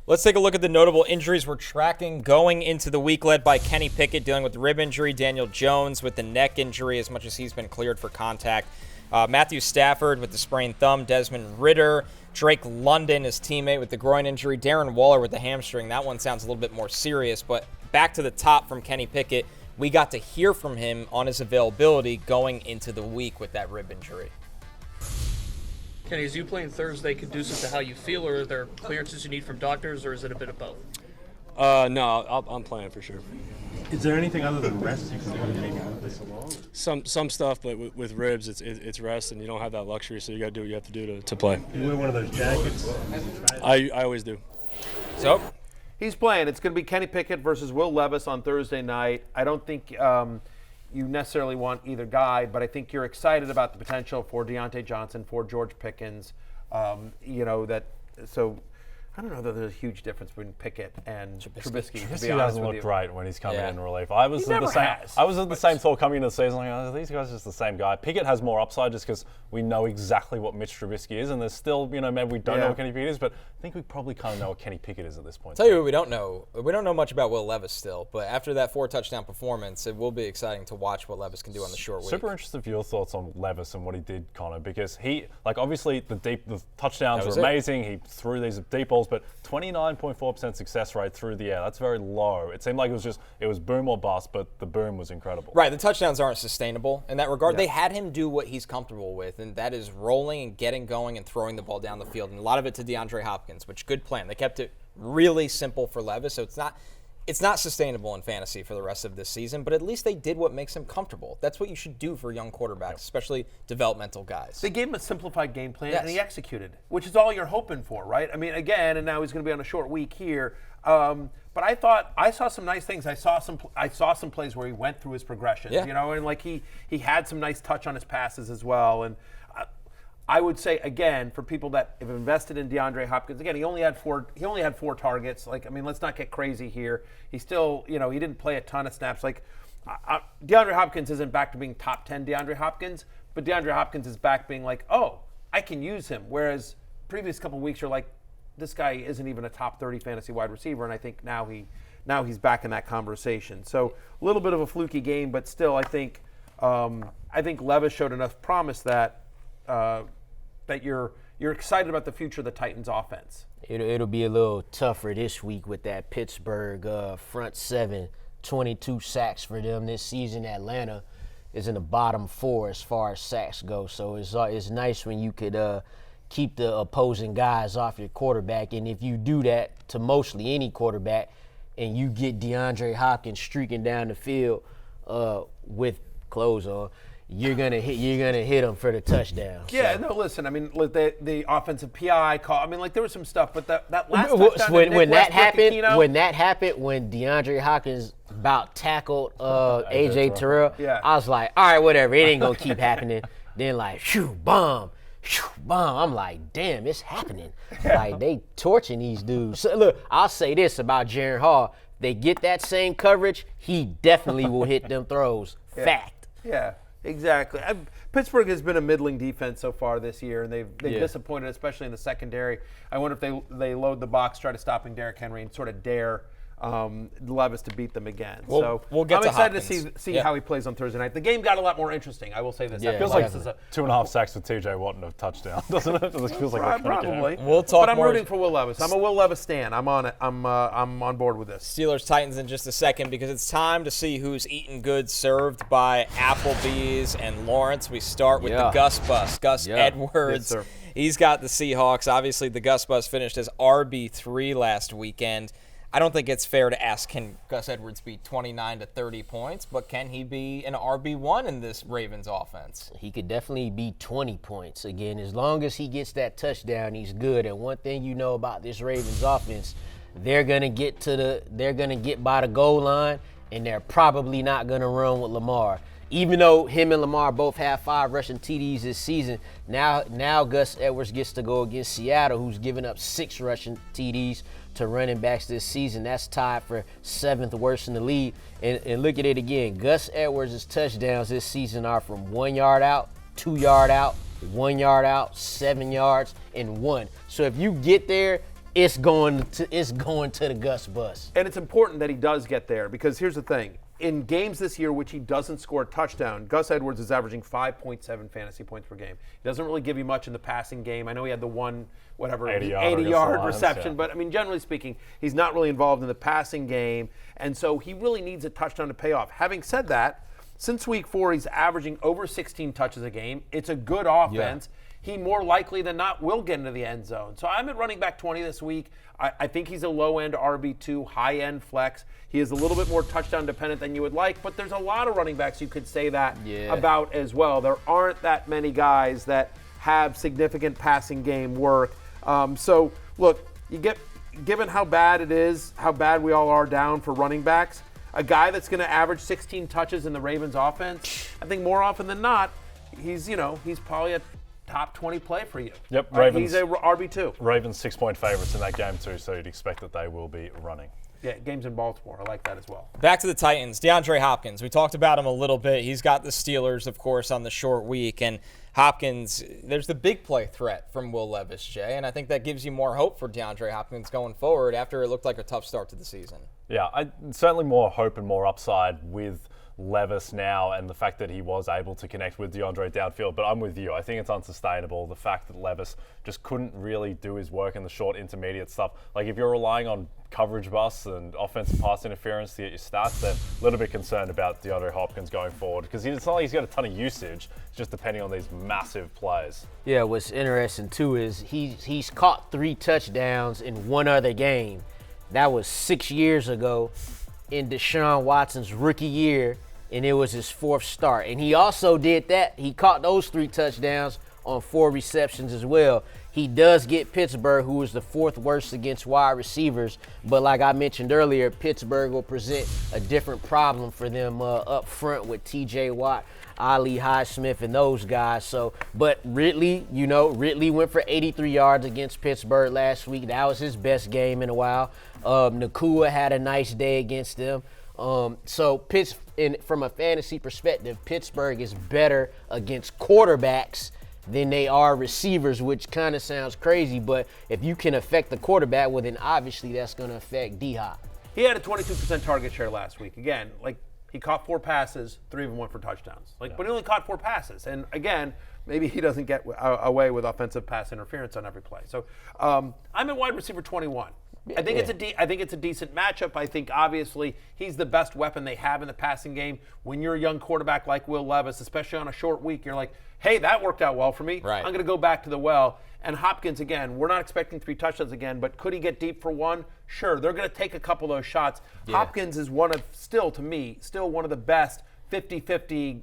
Let's take a look at the notable injuries we're tracking going into the week, led by Kenny Pickett dealing with the rib injury, Daniel Jones with the neck injury as much as he's been cleared for contact, Matthew Stafford with the sprained thumb, Desmond Ridder, Drake London, his teammate, with the groin injury, Darren Waller with the hamstring. That one sounds a little bit more serious, but back to the top from Kenny Pickett. We got to hear from him on his availability going into the week with that rib injury. Kenny, is you playing Thursday conducive to how you feel, or are there clearances you need from doctors, or is it a bit of both? No, I'm playing for sure. Is there anything other than rest you can do to maybe move this along? Some stuff, but with ribs, it's rest, and you don't have that luxury, so you got to do what you have to do to play. You wear one of those jackets? I always do. So he's playing. It's going to be Kenny Pickett versus Will Levis on Thursday night. I don't think you necessarily want either guy, but I think you're excited about the potential for Deontay Johnson, for George Pickens. So I don't know that there's a huge difference between Pickett and Trubisky. Trubisky doesn't look great when he's coming in relief. I was never has. I was at the same thought coming into the season. Like, these guys are just the same guy. Pickett has more upside just because we know exactly what Mitch Trubisky is, and there's still, maybe we don't know what Kenny Pickett is, but I think we probably kind of know what Kenny Pickett is at this point. Tell you what we don't know. We don't know much about Will Levis still, but after that 4-touchdown performance, it will be exciting to watch what Levis can do on the short week. Super interested for your thoughts on Levis and what he did, Connor, because he, obviously the touchdowns were amazing. He threw these deep balls, but 29.4% success rate through the air. That's very low. It seemed like it was boom or bust, but the boom was incredible. Right, the touchdowns aren't sustainable in that regard. Yeah. They had him do what he's comfortable with, and that is rolling and getting going and throwing the ball down the field, and a lot of it to DeAndre Hopkins, which good plan. They kept it really simple for Levis, so it's not sustainable in fantasy for the rest of this season, but at least they did what makes him comfortable. That's what you should do for young quarterbacks, especially developmental guys. They gave him a simplified game plan, and he executed, which is all you're hoping for, right? I mean, again, and now he's going to be on a short week here. But I thought I saw some nice things. I saw some plays where he went through his progressions, and like he had some nice touch on his passes as well. And I would say, again, for people that have invested in DeAndre Hopkins, again, he only had four targets. Like, I mean, let's not get crazy here. He still, he didn't play a ton of snaps. Like, DeAndre Hopkins isn't back to being top 10 DeAndre Hopkins, but DeAndre Hopkins is back being like, oh, I can use him. Whereas previous couple of weeks you're like, this guy isn't even a top 30 fantasy wide receiver, and I think now he's back in that conversation. So a little bit of a fluky game, but still, I think Levis showed enough promise that you're excited about the future of the Titans offense. It'll be a little tougher this week with that Pittsburgh front seven. 22 sacks for them this season. Atlanta is in the bottom 4 as far as sacks go. So it's nice when you could keep the opposing guys off your quarterback. And if you do that to mostly any quarterback, and you get DeAndre Hopkins streaking down the field with clothes on, you're gonna hit him for the touchdown. Yeah, so. no, listen. I mean, the offensive PI call. I mean, like there was some stuff, but that last touchdown when that happened, when DeAndre Hopkins about tackled AJ Terrell, I was like, all right, whatever. It ain't gonna keep happening. Then like, bomb. I'm like, damn, it's happening. Like they torching these dudes. So look, I'll say this about Jaren Hall: they get that same coverage, he definitely will hit them throws. Fact. Yeah. Exactly. Pittsburgh has been a middling defense so far this year, and they've disappointed, especially in the secondary. I wonder if they load the box, try to stopping Derrick Henry, and sort of dare Levis to beat them again. We'll get I'm to excited Hopkins. to see how he plays on Thursday night. The game got a lot more interesting. I will say this. Yeah, Feels like 2.5 sacks with TJ Watt and a touchdown, doesn't it? It feels like a probably. We'll talk but I'm more. rooting for Will Levis. I'm a Will Levis stan. I'm on it. I'm on board with this. Steelers-Titans in just a second because it's time to see who's eating good, served by Applebee's and Lawrence. We start with the Gus Bus. Gus Edwards. Yes, sir. He's got the Seahawks. Obviously, the Gus Bus finished as RB3 last weekend. I don't think it's fair to ask, can Gus Edwards be 29 to 30 points, but can he be an RB1 in this Ravens offense? He could definitely be 20 points. Again, as long as he gets that touchdown, he's good. And one thing you know about this Ravens offense, they're gonna get by the goal line, and they're probably not gonna run with Lamar. Even though him and Lamar both have 5 rushing TDs this season, now Gus Edwards gets to go against Seattle, who's given up 6 rushing TDs to running backs this season. That's tied for 7th worst in the league. And look at it again. Gus Edwards' touchdowns this season are from 1 yard out, 2 yard out, 1 yard out, 7 yards, and 1. So if you get there, it's going to the Gus Bus. And it's important that he does get there because here's the thing. In games this year which he doesn't score a touchdown, Gus Edwards is averaging 5.7 fantasy points per game. He doesn't really give you much in the passing game. I know he had the 80-yard reception, but I mean, generally speaking, he's not really involved in the passing game, and so he really needs a touchdown to pay off. Having said that, since week 4, he's averaging over 16 touches a game. It's a good offense. He more likely than not will get into the end zone. So I'm at running back 20 this week. I think he's a low-end RB2, high-end flex. He is a little bit more touchdown dependent than you would like, but there's a lot of running backs you could say that about as well. There aren't that many guys that have significant passing game work. So look, given how bad it is, how bad we all are down for running backs, a guy that's going to average 16 touches in the Ravens offense, I think more often than not, he's probably a top 20 play for you. Yep, Ravens. He's a RB2. Ravens 6-point favorites in that game too, so you'd expect that they will be running. Yeah, games in Baltimore. I like that as well. Back to the Titans. DeAndre Hopkins. We talked about him a little bit. He's got the Steelers, of course, on the short week. And Hopkins, there's the big play threat from Will Levis, Jay. And I think that gives you more hope for DeAndre Hopkins going forward after it looked like a tough start to the season. Yeah, certainly more hope and more upside with Levis now and the fact that he was able to connect with DeAndre downfield. But I'm with you. I think it's unsustainable. The fact that Levis just couldn't really do his work in the short intermediate stuff. Like if you're relying on coverage busts and offensive pass interference to get your stats, then a little bit concerned about DeAndre Hopkins going forward because it's not like he's got a ton of usage. It's just depending on these massive plays. Yeah, what's interesting too is he's caught 3 touchdowns in one other game. That was 6 years ago in Deshaun Watson's rookie year, and it was his 4th start. And he also did that. He caught those 3 touchdowns on 4 receptions as well. He does get Pittsburgh, who is the 4th worst against wide receivers. But like I mentioned earlier, Pittsburgh will present a different problem for them up front with T.J. Watt, Ali Highsmith, and those guys. So, but Ridley went for 83 yards against Pittsburgh last week. That was his best game in a while. Nakua had a nice day against them. So from a fantasy perspective, Pittsburgh is better against quarterbacks than they are receivers, which kind of sounds crazy. But if you can affect the quarterback, well, then obviously that's going to affect D-Hop. He had a 22% target share last week. Again, like he caught 4 passes, 3 of them went for touchdowns. But he only caught 4 passes. And again, maybe he doesn't get away with offensive pass interference on every play. So I'm at wide receiver 21. I think it's a decent matchup. I think obviously he's the best weapon they have in the passing game. When you're a young quarterback like Will Levis, especially on a short week, you're like, hey, that worked out well for me. Right. I'm going to go back to the well. And Hopkins, again, we're not expecting 3 touchdowns again, but could he get deep for 1? Sure, they're going to take a couple of those shots. Yeah. Hopkins is still one of the best 50-50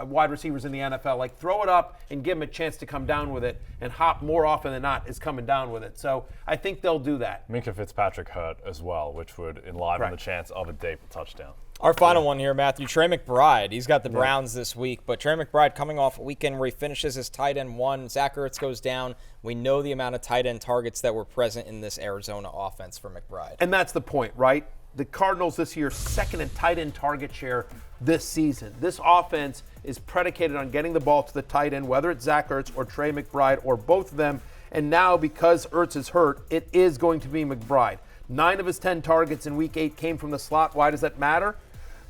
wide receivers in the NFL. Like, throw it up and give him a chance to come down with it, and Hop, more often than not, is coming down with it. So I think they'll do that. Minkah Fitzpatrick hurt as well, which would enliven the chance of a deep touchdown. Our final one here, Matthew. Trey McBride. He's got the Browns this week, but Trey McBride coming off a weekend where he finishes as tight end 1. Zach Ertz goes down. We know the amount of tight end targets that were present in this Arizona offense for McBride. And that's the point, right? The Cardinals this year, 2nd in tight end target share this season. This offense is predicated on getting the ball to the tight end, whether it's Zach Ertz or Trey McBride or both of them. And now, because Ertz is hurt, it is going to be McBride. 9 of his 10 targets in Week 8 came from the slot. Why does that matter?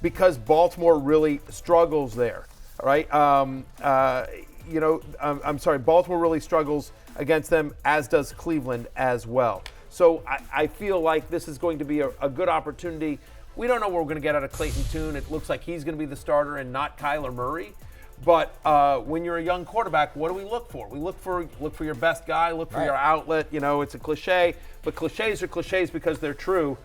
Because Baltimore really struggles there, all right? Baltimore really struggles against them, as does Cleveland as well. So I feel like this is going to be a good opportunity. We don't know what we're going to get out of Clayton Tune. It looks like he's going to be the starter and not Kyler Murray. But when you're a young quarterback, what do we look for? We look for your best guy, look for your outlet. You know, it's a cliche, but cliches are cliches because they're true.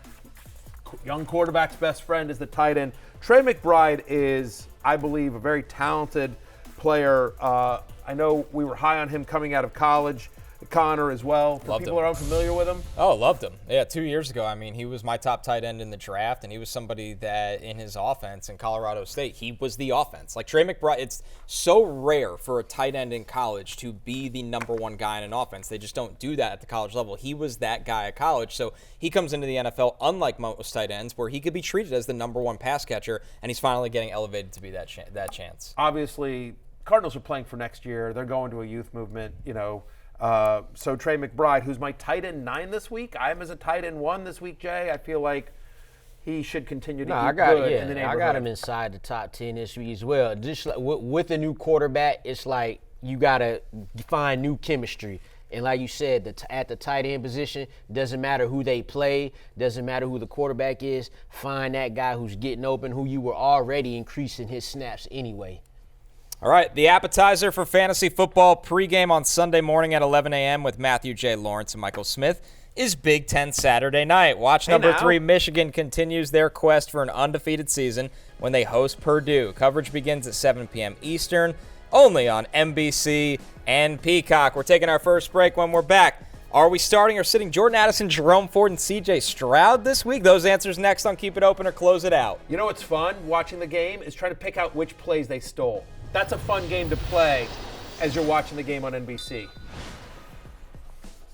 Young quarterback's best friend is the tight end. Trey McBride is, I believe, a very talented player. I know we were high on him coming out of college. Connor as well. For people who are unfamiliar with him. Oh, loved him. Yeah, 2 years ago, I mean, he was my top tight end in the draft, and he was somebody that in his offense in Colorado State, he was the offense. Like Trey McBride, it's so rare for a tight end in college to be the number 1 guy in an offense. They just don't do that at the college level. He was that guy at college, so he comes into the NFL, unlike most tight ends, where he could be treated as the number 1 pass catcher, and he's finally getting elevated to be that chance. Obviously, Cardinals are playing for next year. They're going to a youth movement, you know. So Trey McBride, who's my tight end 9 this week, I am as a tight end 1 this week, Jay. I feel like he should continue to eat good in the neighborhood. I got him inside the top 10 this week as well. Just like with a new quarterback, it's like you got to find new chemistry. And like you said, at the tight end position, doesn't matter who they play, doesn't matter who the quarterback is, find that guy who's getting open, who you were already increasing his snaps anyway. All right, the appetizer for fantasy football pregame on Sunday morning at 11 a.m. with Matthew J. Lawrence and Michael Smith is Big Ten Saturday night. Watch number 3, Michigan continues their quest for an undefeated season when they host Purdue. Coverage begins at 7 p.m. Eastern, only on NBC and Peacock. We're taking our first break. When we're back, are we starting or sitting Jordan Addison, Jerome Ford, and CJ Stroud this week? Those answers next on Keep It Open or Close It Out. You know what's fun watching the game is trying to pick out which plays they stole. That's a fun game to play as you're watching the game on NBC.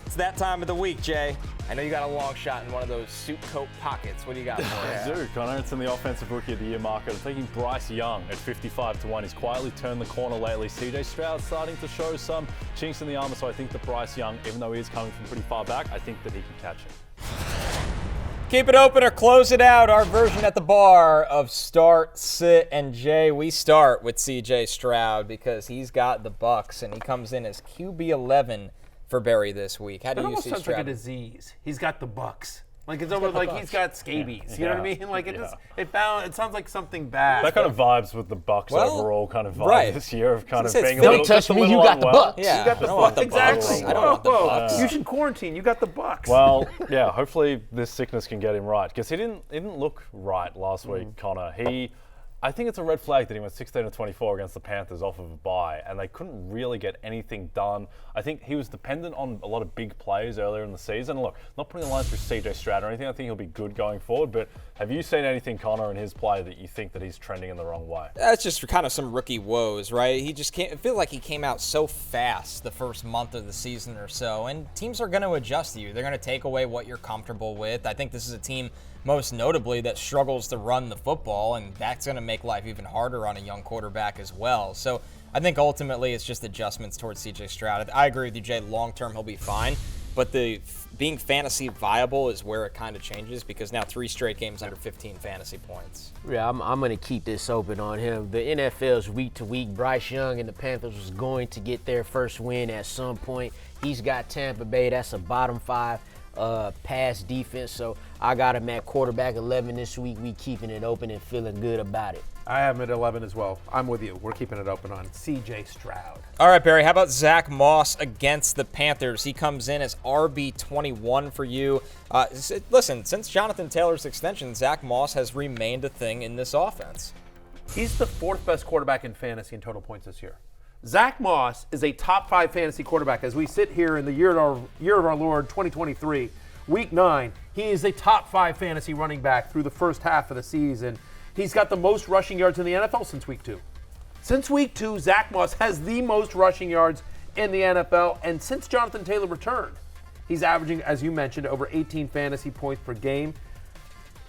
It's that time of the week, Jay. I know you got a long shot in one of those suit coat pockets. What do you got for us? I do, Connor. It's in the Offensive Rookie of the Year market. I'm taking Bryce Young at 55-1. He's quietly turned the corner lately. CJ Stroud starting to show some chinks in the armor, so I think that Bryce Young, even though he is coming from pretty far back, I think that he can catch him. Keep it open or close it out. Our version at the bar of start, sit, and Jay. We start with C.J. Stroud because he's got the Bucks and he comes in as QB 11 for Barry this week. How do you see Stroud? It almost sounds like a disease. He's got the Bucks. Like it's almost like he's got scabies. You know what I mean? Like it sounds like something bad. That kind of vibes with the Bucks overall kind of vibe this year of kind of being a don't little, touch me, you got the Bucks. Yeah, you got the Bucks. Exactly. I don't want the Bucks. You should quarantine. You got the Bucks. Well, yeah, hopefully this sickness can get him right because he didn't look right last week, Connor. I think it's a red flag that he went 16-24 against the Panthers off of a bye, and they couldn't really get anything done. I think he was dependent on a lot of big plays earlier in the season. Look, not putting the line through C.J. Stroud or anything. I think he'll be good going forward, but have you seen anything, Connor, in his play that you think that he's trending in the wrong way? That's just kind of some rookie woes, right? He just can't. I feel like he came out so fast the first month of the season or so, and teams are going to adjust to you. They're going to take away what you're comfortable with. I think this is a team most notably that struggles to run the football, and that's going to make life even harder on a young quarterback as well. So I think ultimately it's just adjustments towards C.J. Stroud. I agree with you, Jay. Long-term, he'll be fine, but the being fantasy viable is where it kind of changes because now 3 straight games under 15 fantasy points. Yeah, I'm going to keep this open on him. The NFL's week to week. Bryce Young and the Panthers was going to get their first win at some point. He's got Tampa Bay. That's a bottom 5 pass defense. So I got him at quarterback 11 this week. We keeping it open and feeling good about it. I have him at 11 as well. I'm with you. We're keeping it open on C.J. Stroud. All right, Barry, how about Zack Moss against the Panthers? He comes in as RB21 for you. Listen, since Jonathan Taylor's extension, Zack Moss has remained a thing in this offense. He's the 4th best quarterback in fantasy in total points this year. Zack Moss is a top 5 fantasy quarterback. As we sit here in the year of our Lord 2023, Week 9, he is a top 5 fantasy running back through the first half of the season. He's got the most rushing yards in the NFL since Week 2. Since Week 2, Zack Moss has the most rushing yards in the NFL, and since Jonathan Taylor returned, he's averaging, as you mentioned, over 18 fantasy points per game.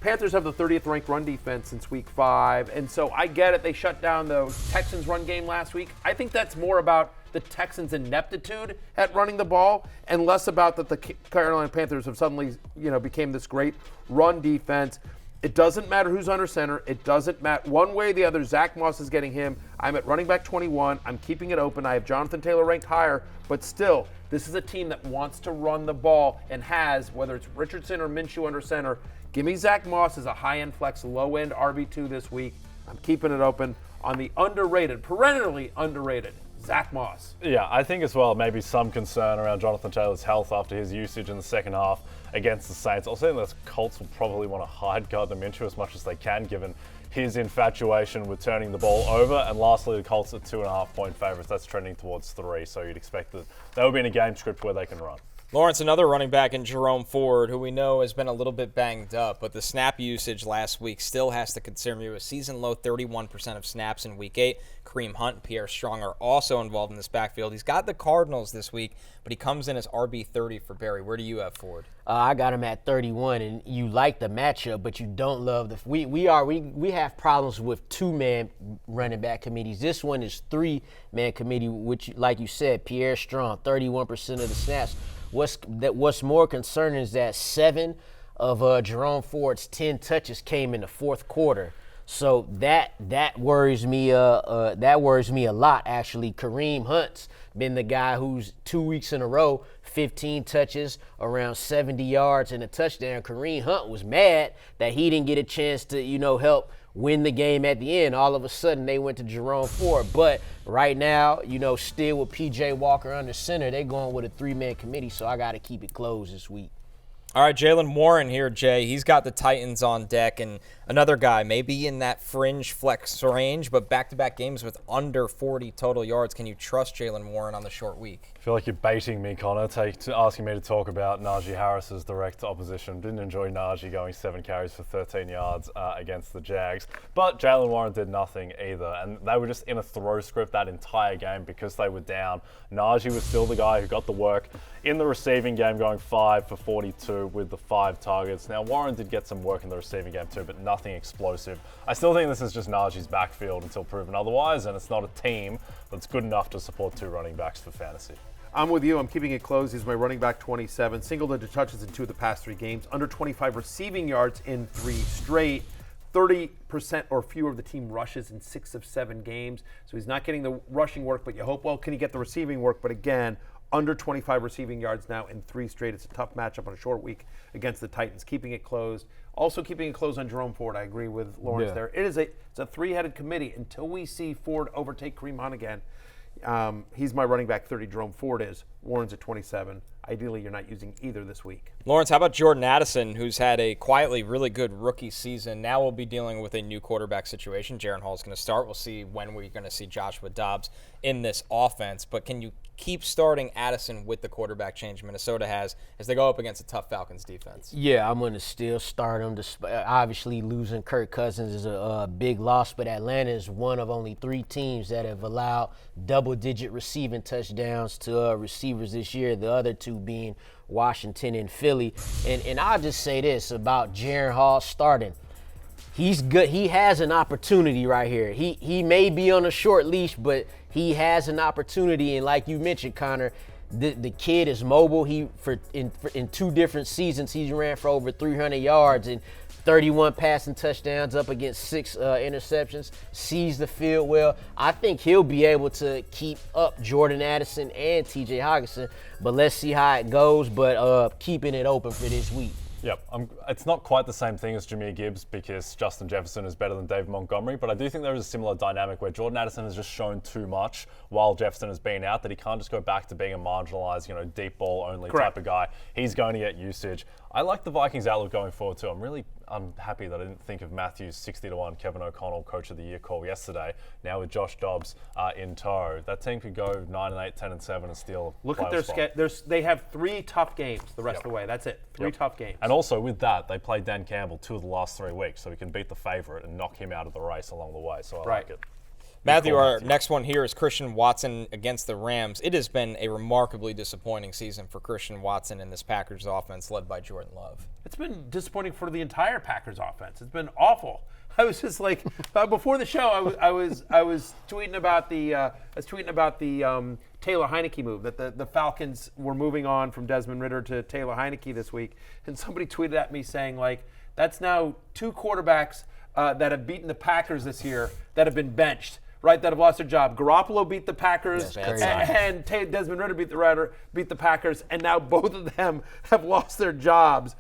Panthers have the 30th ranked run defense since Week 5, and so I get it. They shut down the Texans' run game last week. I think that's more about the Texans' ineptitude at running the ball and less about that the Carolina Panthers have suddenly, became this great run defense. It doesn't matter who's under center. It doesn't matter. One way or the other, Zack Moss is getting him. I'm at running back 21. I'm keeping it open. I have Jonathan Taylor ranked higher, but still, this is a team that wants to run the ball and has, whether it's Richardson or Minshew under center. Give me Zack Moss as a high-end flex, low-end RB2 this week. I'm keeping it open on the underrated, perennially underrated, Zack Moss. Yeah, I think as well maybe some concern around Jonathan Taylor's health after his usage in the second half against the Saints. Also, the Colts will probably want to hide Gardner Minshew as much as they can, given his infatuation with turning the ball over. And lastly, the Colts are 2.5-point favorites. That's trending towards 3, so you'd expect that they will be in a game script where they can run. Lawrence, another running back in Jerome Ford, who we know has been a little bit banged up, but the snap usage last week still has to concern you. A season-low 31% of snaps in Week 8. Kareem Hunt and Pierre Strong are also involved in this backfield. He's got the Cardinals this week, but he comes in as RB30 for Barry. Where do you have Ford? I got him at 31, and you like the matchup, but you don't love the. We have problems with 2-man running back committees. This one is 3-man committee, which, like you said, Pierre Strong, 31% of the snaps. What's more concerning is that 7 of Jerome Ford's 10 touches came in the fourth quarter. So that worries me. That worries me a lot, actually. Kareem Hunt's been the guy who's 2 weeks in a row, 15 touches, around 70 yards and a touchdown. Kareem Hunt was mad that he didn't get a chance to, help win the game at the end. All of a sudden, they went to Jerome Ford. But right now, still with P.J. Walker under center, they're going with a 3-man committee, so I got to keep it closed this week. All right, Jaylen Warren here, Jay. He's got the Titans on deck, and another guy maybe in that fringe flex range, but back-to-back games with under 40 total yards. Can you trust Jaylen Warren on the short week? I feel like you're baiting me, Connor, asking me to talk about Najee Harris's direct opposition. Didn't enjoy Najee going 7 carries for 13 yards against the Jags. But Jaylen Warren did nothing either, and they were just in a throw script that entire game because they were down. Najee was still the guy who got the work in the receiving game, going 5 for 42 with the 5 targets. Now, Warren did get some work in the receiving game too, but nothing explosive. I still think this is just Najee's backfield until proven otherwise, and it's not a team that's good enough to support 2 running backs for fantasy. I'm with you. I'm keeping it closed. He's my running back 27. Single-digit touches in 2 of the past 3 games. Under 25 receiving yards in 3 straight. 30% or fewer of the team rushes in 6 of 7 games. So he's not getting the rushing work, but you hope, can he get the receiving work? But again, under 25 receiving yards now in 3 straight. It's a tough matchup on a short week against the Titans. Keeping it closed. Also keeping it closed on Jerome Ford. I agree with Lawrence there. It's a 3-headed committee until we see Ford overtake Kareem Hunt again. He's my running back 30. Jerome Ford is. Warren's at 27. Ideally, you're not using either this week. Lawrence, how about Jordan Addison, who's had a quietly really good rookie season? Now we'll be dealing with a new quarterback situation. Jaron Hall's going to start. We'll see when we're going to see Joshua Dobbs in this offense. But can you keep starting Addison with the quarterback change Minnesota has as they go up against a tough Falcons defense? Yeah, I'm going to still start him. Obviously, losing Kirk Cousins is a big loss, but Atlanta is one of only 3 teams that have allowed double-digit receiving touchdowns to receivers this year, the other 2 being Washington and Philly. And I'll just say this about Jaron Hall starting. He's good. He has an opportunity right here. He may be on a short leash, but he has an opportunity. And like you mentioned, Connor, the kid is mobile. In 2 different seasons, he's ran for over 300 yards and 31 passing touchdowns up against 6 interceptions, sees the field well. I think he'll be able to keep up Jordan Addison and TJ Hockenson, but let's see how it goes. But keeping it open for this week. Yep, it's not quite the same thing as Jahmyr Gibbs because Justin Jefferson is better than David Montgomery, but I do think there is a similar dynamic where Jordan Addison has just shown too much while Jefferson has been out that he can't just go back to being a marginalized, deep ball only type of guy. He's going to get usage. I like the Vikings outlook going forward too. I'm happy that I didn't think of Matthew's 60-1 Kevin O'Connell Coach of the Year call yesterday. Now with Josh Dobbs in tow, that team could go 9-8, 10-7 and steal. Look at their schedule. They have 3 tough games the rest of the way. That's it. 3 tough games. And also with that, they played Dan Campbell 2 of the last 3 weeks, so we can beat the favorite and knock him out of the race along the way. So I like it. Matthew, our next one here is Christian Watson against the Rams. It has been a remarkably disappointing season for Christian Watson in this Packers offense led by Jordan Love. It's been disappointing for the entire Packers offense. It's been awful. I was just like, before the show, I was tweeting about the Taylor Heinicke move, that the Falcons were moving on from Desmond Ridder to Taylor Heinicke this week, and somebody tweeted at me saying, like, that's now 2 quarterbacks that have beaten the Packers this year that have been benched. Right, that have lost their job. Garoppolo beat the Packers, and Desmond Ridder beat the Packers, and now both of them have lost their jobs.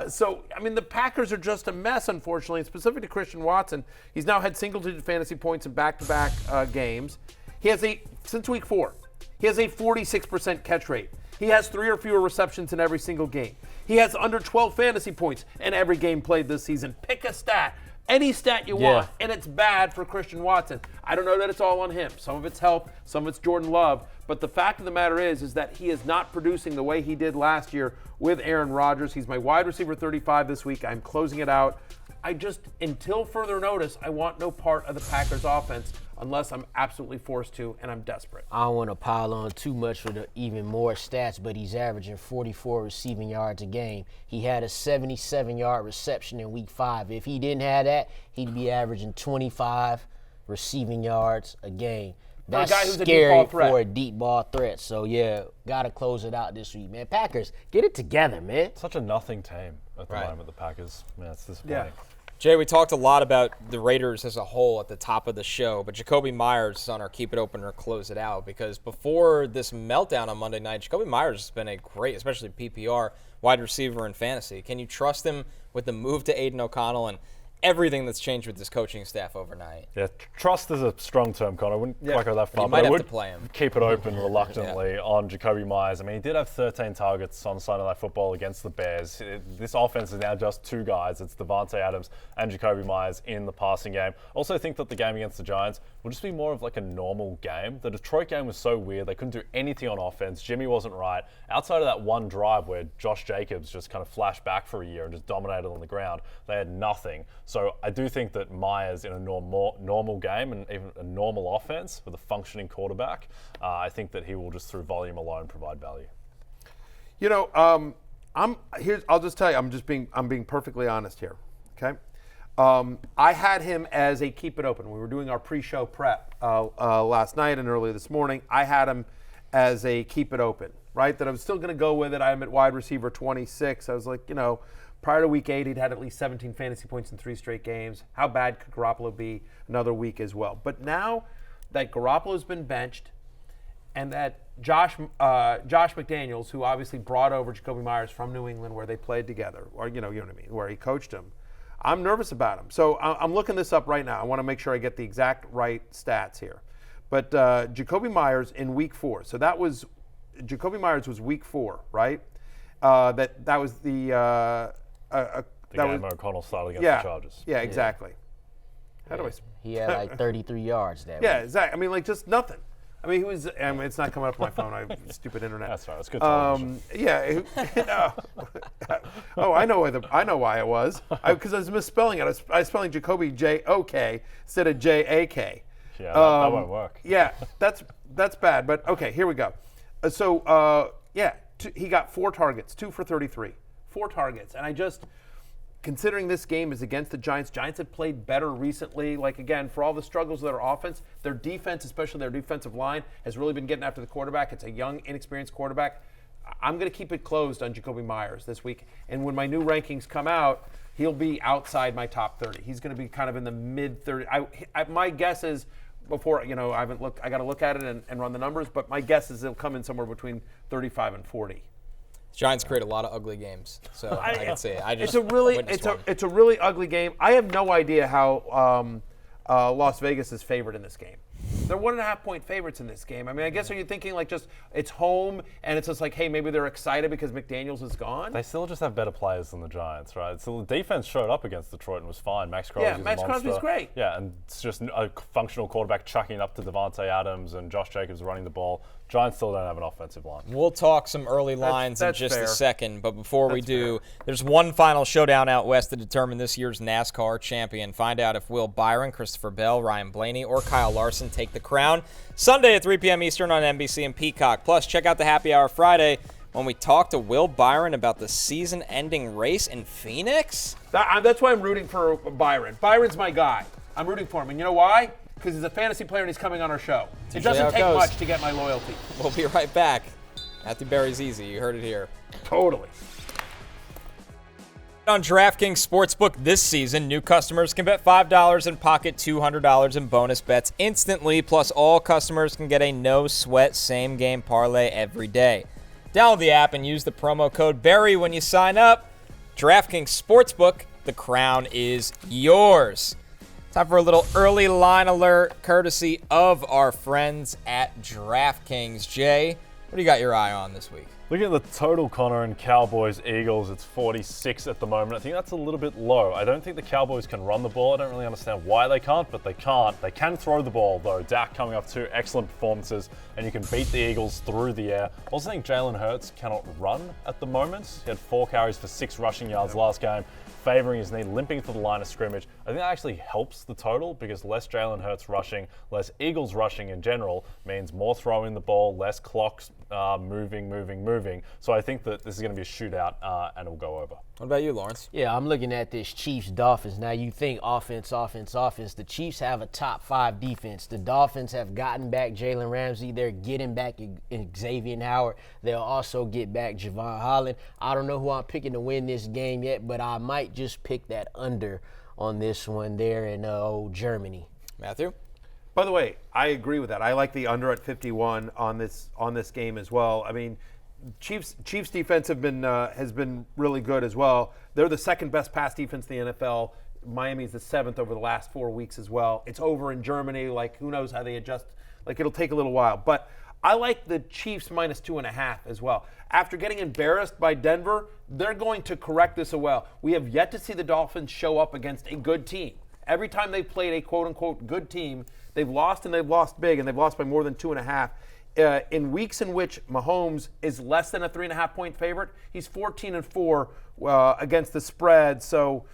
So, the Packers are just a mess, unfortunately, specific to Christian Watson. He's now had single-digit fantasy points in back-to-back games. He has since week 4, he has a 46% catch rate. He has 3 or fewer receptions in every single game. He has under 12 fantasy points in every game played this season. Pick a stat. Any stat you want, and it's bad for Christian Watson. I don't know that it's all on him. Some of it's health, some of it's Jordan Love. But the fact of the matter is that he is not producing the way he did last year with Aaron Rodgers. He's my wide receiver 35 this week. I'm closing it out. Until further notice, I want no part of the Packers offense unless I'm absolutely forced to, and I'm desperate. I don't want to pile on too much for the even more stats, but he's averaging 44 receiving yards a game. He had a 77-yard reception in week 5. If he didn't have that, he'd be averaging 25 receiving yards a game. That's scary for a deep ball threat. So, got to close it out this week, man. Packers, get it together, man. Such a nothing team at the moment, the Packers. Man, it's disappointing. Yeah. Jay, we talked a lot about the Raiders as a whole at the top of the show, but Jakobi Meyers is on our Keep It Open or Close It Out because before this meltdown on Monday night, Jakobi Meyers has been a great, especially PPR, wide receiver in fantasy. Can you trust him with the move to Aiden O'Connell and everything that's changed with this coaching staff overnight? Yeah, trust is a strong term, Connor. I wouldn't quite go that far, but I would to play him. Keep it open reluctantly on Jakobi Meyers. He did have 13 targets on Sunday Night Football against the Bears. This offense is now just 2 guys. It's Devontae Adams and Jakobi Meyers in the passing game. Also think that the game against the Giants will just be more of like a normal game. The Detroit game was so weird. They couldn't do anything on offense. Jimmy wasn't right. Outside of that one drive where Josh Jacobs just kind of flashed back for a year and just dominated on the ground, they had nothing. So I do think that Myers in a normal game and even a normal offense with a functioning quarterback, I think that he will just through volume alone provide value. I'll just tell you, I'm being perfectly honest here. Okay, I had him as a keep it open. We were doing our pre-show prep last night and early this morning. I had him as a keep it open, right? That I was still going to go with it. I'm at wide receiver 26. I was like, prior to week 8, he'd had at least 17 fantasy points in 3 straight games. How bad could Garoppolo be another week as well? But now that Garoppolo's been benched and that Josh McDaniels, who obviously brought over Jakobi Meyers from New England where they played together, or you know what I mean, where he coached him, I'm nervous about him. So I'm looking this up right now. I want to make sure I get the exact right stats here. But Jakobi Meyers in week 4. So Jakobi Meyers was week 4, right? That was the game O'Connell started against the Chargers. Yeah, exactly. How do I? He had like 33 yards that week. Yeah, exactly. Just nothing. He was. It's not coming up on my phone. I have stupid internet. That's right. It's good television. I know why it was. Because I was misspelling it. I was spelling Jakobi J-O-K instead of J-A-K. Yeah, that won't work. Yeah, that's bad. But okay, here we go. He got 4 targets, 2 for 33. 4 targets, and considering this game is against the Giants have played better recently. Like, again, for all the struggles of their offense, their defense, especially their defensive line, has really been getting after the quarterback. It's a young, inexperienced quarterback. I'm going to keep it closed on Jakobi Meyers this week. And when my new rankings come out, he'll be outside my top 30. He's going to be kind of in the mid 30. My guess is, before, I haven't looked, I got to look at it and run the numbers, but my guess is he'll come in somewhere between 35 and 40. Giants create a lot of ugly games, so I can see it. It's a really ugly game. I have no idea how Las Vegas is favored in this game. They're 1.5-point favorites in this game. I mean, I guess, are you thinking like just it's home and it's just like, hey, maybe they're excited because McDaniels is gone? They still just have better players than the Giants, right? So the defense showed up against Detroit and was fine. Max Crosby's great. Yeah, and it's just a functional quarterback chucking up to Devontae Adams and Josh Jacobs running the ball. Giants still don't have an offensive line. We'll talk some early lines in just a second, but before we do, there's one final showdown out west to determine this year's NASCAR champion. Find out if Will Byron, Christopher Bell, Ryan Blaney, or Kyle Larson take the crown. Sunday at 3 p.m. Eastern on NBC and Peacock. Plus, check out the Happy Hour Friday when we talk to Will Byron about the season-ending race in Phoenix. That's why I'm rooting for Byron. Byron's my guy. I'm rooting for him, and you know why? Because he's a fantasy player and he's coming on our show. It doesn't take much to get my loyalty. We'll be right back. Matthew Berry's easy. You heard it here. Totally. On DraftKings Sportsbook this season, new customers can bet $5 and pocket $200 in bonus bets instantly. Plus, all customers can get a no-sweat same-game parlay every day. Download the app and use the promo code Berry when you sign up. DraftKings Sportsbook, the crown is yours. Time for a little early line alert, courtesy of our friends at DraftKings. Jay, what do you got your eye on this week? Looking at the total, Connor, and Cowboys-Eagles, it's 46 at the moment. I think that's a little bit low. I don't think the Cowboys can run the ball. I don't really understand why they can't, but they can't. They can throw the ball, though. Dak coming off 2 excellent performances, and you can beat the Eagles through the air. I also think Jalen Hurts cannot run at the moment. He had 4 carries for 6 rushing yards last game, favoring his knee, limping to the line of scrimmage. I think that actually helps the total because less Jalen Hurts rushing, less Eagles rushing in general means more throwing the ball, less clocks moving. So I think that this is going to be a shootout and it'll go over. What about you, Lawrence? Yeah, I'm looking at this Chiefs-Dolphins. Now, you think offense. The Chiefs have a top 5 defense. The Dolphins have gotten back Jalen Ramsey. They're getting back Xavier Howard. They'll also get back Javon Holland. I don't know who I'm picking to win this game yet, but I might just pick that under on this one there in Germany. Matthew? By the way, I agree with that. I like the under at 51 on this game as well. I mean, Chiefs defense has been really good as well. They're the second best pass defense in the NFL. Miami's the 7th over the last 4 weeks as well. It's over in Germany. Like, who knows how they adjust? Like, it'll take a little while. But I like the Chiefs minus 2.5 as well. After getting embarrassed by Denver, they're going to correct this as well. We have yet to see the Dolphins show up against a good team. Every time they've played a quote-unquote good team, they've lost, and they've lost big, and they've lost by more than 2.5. In weeks in which Mahomes is less than a 3.5-point favorite, he's 14-4 against the spread. So,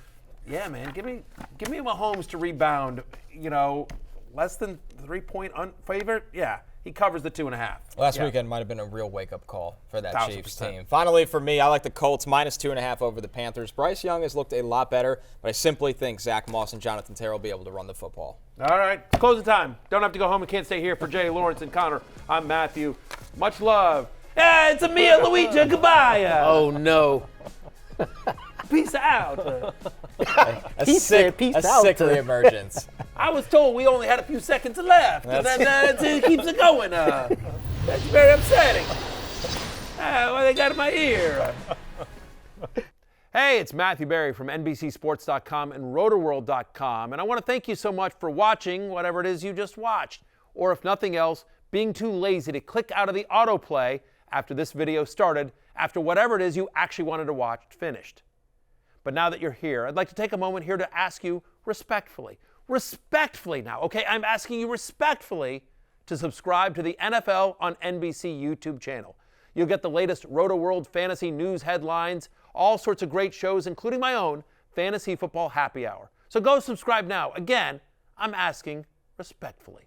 yeah, man, give me Mahomes to rebound. You know, less than 3-point favorite. Yeah, he covers the 2.5. Last weekend might have been a real wake-up call for that 1,000%. Chiefs team. Finally, for me, I like the Colts minus 2.5 over the Panthers. Bryce Young has looked a lot better, but I simply think Zack Moss and Jonathan Taylor will be able to run the football. All right, it's closing time. Don't have to go home and can't stay here. For Jay, Lawrence, and Connor, I'm Matthew. Much love. Yeah, it's a Mia Luigi. Goodbye. Oh, no. Peace out. A sick reemergence. I was told we only had a few seconds left, and then it keeps it going. That's very upsetting. What they got in my ear? Hey, it's Matthew Berry from NBCSports.com and Rotoworld.com, and I want to thank you so much for watching whatever it is you just watched, or if nothing else, being too lazy to click out of the autoplay after this video started, after whatever it is you actually wanted to watch finished. But now that you're here, I'd like to take a moment here to ask you respectfully now, okay? I'm asking you respectfully to subscribe to the NFL on NBC YouTube channel. You'll get the latest Rotoworld fantasy news headlines, all sorts of great shows, including my own Fantasy Football Happy Hour. So go subscribe now. Again, I'm asking respectfully.